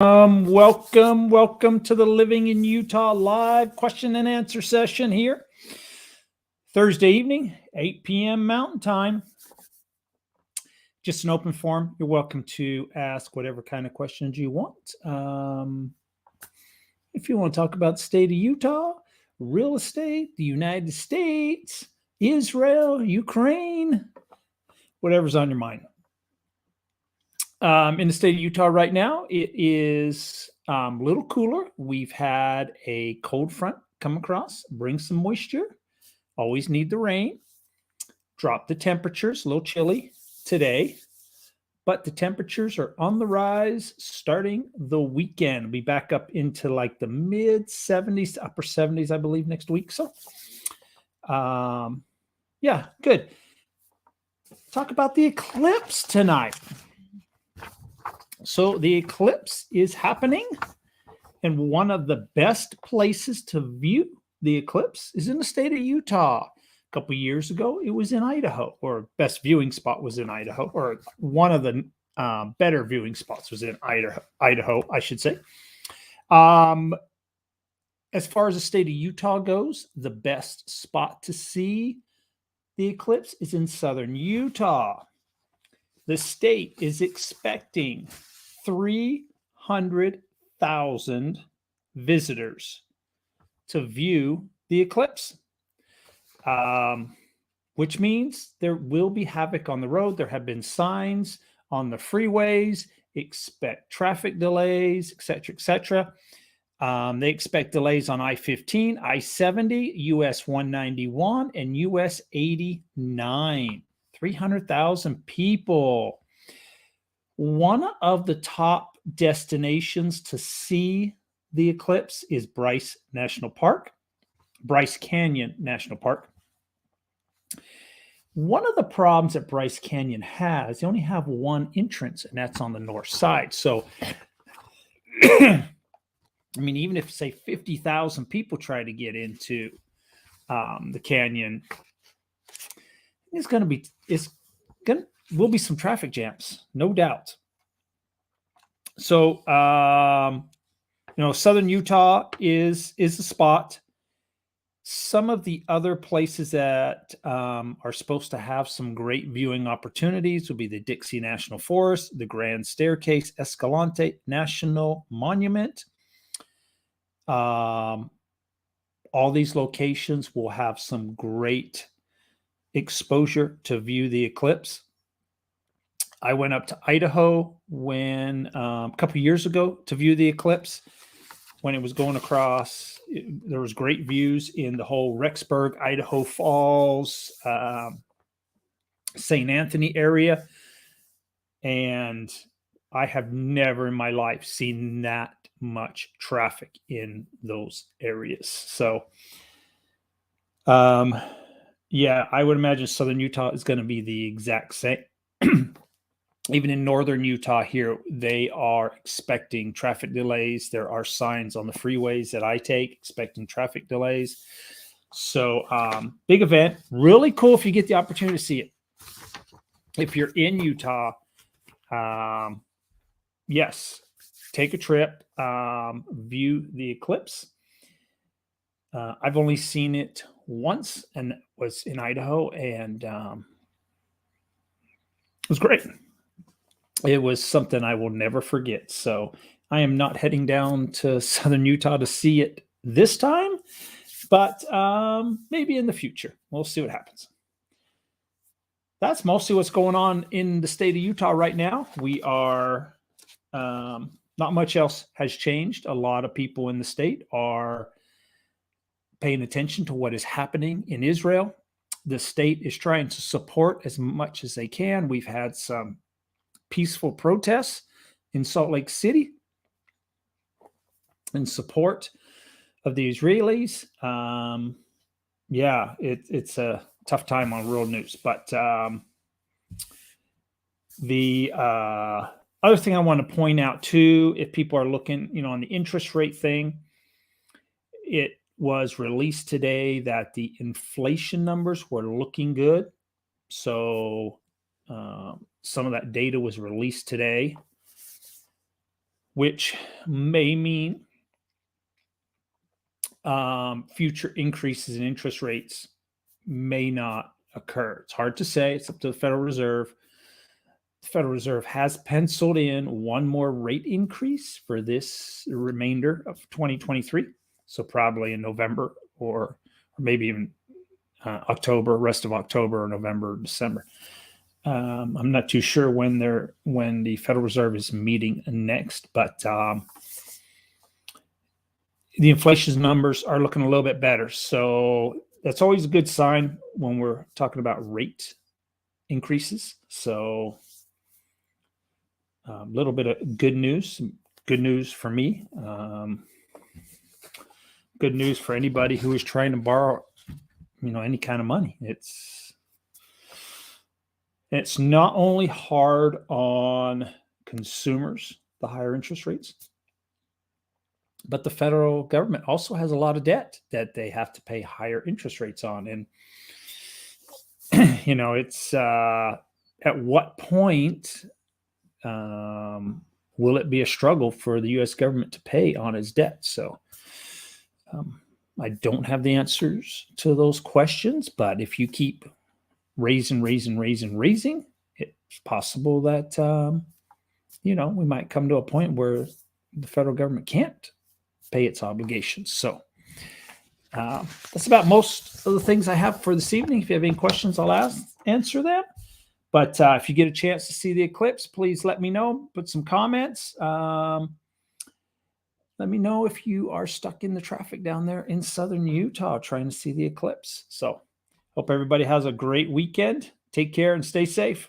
Welcome to the Living in Utah live question and answer session here. Thursday evening, 8 p.m. Mountain Time. Just an open forum. You're welcome to ask whatever kind of questions you want. If you want to talk about the state of Utah, real estate, the United States, Israel, Ukraine, whatever's on your mind. In the state of Utah right now, it is a little cooler. We've had a cold front come across, bring some moisture. Always need the rain. Drop the temperatures, a little chilly today, but the temperatures are on the rise starting the weekend. We'll be back up into like the mid 70s, upper 70s, I believe, next week. So, yeah, good. Talk about the eclipse tonight. So the eclipse is happening, and one of the best places to view the eclipse is in the state of Utah. A couple of years ago, it was in Idaho, or best viewing spot was in Idaho, or one of the better viewing spots was in Idaho, I should say. As far as the state of Utah goes, the best spot to see the eclipse is in southern Utah. The state is expecting 300,000 visitors to view the eclipse, which means there will be havoc on the road. There have been signs on the freeways, expect traffic delays, etc., etc. They expect delays on I-15, I-70, US 191, and US 89. 300,000 people. One of the top destinations to see the eclipse is Bryce Canyon National Park. One of the problems that Bryce Canyon has, they only have one entrance, and that's on the north side. So, I mean, even if, say, 50,000 people try to get into the canyon, will be some traffic jams, no doubt. So, southern Utah is a spot. Some of the other places that are supposed to have some great viewing opportunities will be the Dixie National Forest, the Grand Staircase, Escalante National Monument. All these locations will have some great exposure to view the eclipse. I went up to Idaho when a couple years ago to view the eclipse. When it was going across, there was great views in the whole Rexburg, Idaho Falls, St. Anthony area. And I have never in my life seen that much traffic in those areas. So, yeah, I would imagine southern Utah is going to be the exact same. Even in northern Utah here, they are expecting traffic delays. There are signs on the freeways that I take expecting traffic delays. So big event, really cool if you get the opportunity to see it. If you're in Utah, yes, take a trip, view the eclipse. I've only seen it once, and it was in Idaho, and it was great. It was something I will never forget. So I am not heading down to southern Utah to see it this time, but maybe in the future. We'll see what happens. That's mostly what's going on in the state of Utah right now. We are, not much else has changed. A lot of people in the state are paying attention to what is happening in Israel. The state is trying to support as much as they can. We've had some peaceful protests in Salt Lake City in support of the Israelis. Yeah, it's a tough time on world news. But the other thing I want to point out too, if people are looking, on the interest rate thing, it was released today that the inflation numbers were looking good. So some of that data was released today. which may mean future increases in interest rates may not occur. It's hard to say. It's up to the Federal Reserve. The Federal Reserve has penciled in one more rate increase for this remainder of 2023. So probably in November or maybe even October, rest of October, or November, December. I'm not too sure when the Federal Reserve is meeting next, but the inflation numbers are looking a little bit better. So that's always a good sign when we're talking about rate increases. So a little bit of good news for me. Good news for anybody who is trying to borrow, any kind of money. It's not only hard on consumers, the higher interest rates, but the federal government also has a lot of debt that they have to pay higher interest rates on. And, it's at what point will it be a struggle for the U.S. government to pay on its debt? So I don't have the answers to those questions, but if you keep raising, it's possible that, we might come to a point where the federal government can't pay its obligations. So that's about most of the things I have for this evening. If you have any questions, I'll answer them. But if you get a chance to see the eclipse, please let me know. Put some comments. Let me know if you are stuck in the traffic down there in southern Utah trying to see the eclipse. So hope everybody has a great weekend. Take care and stay safe.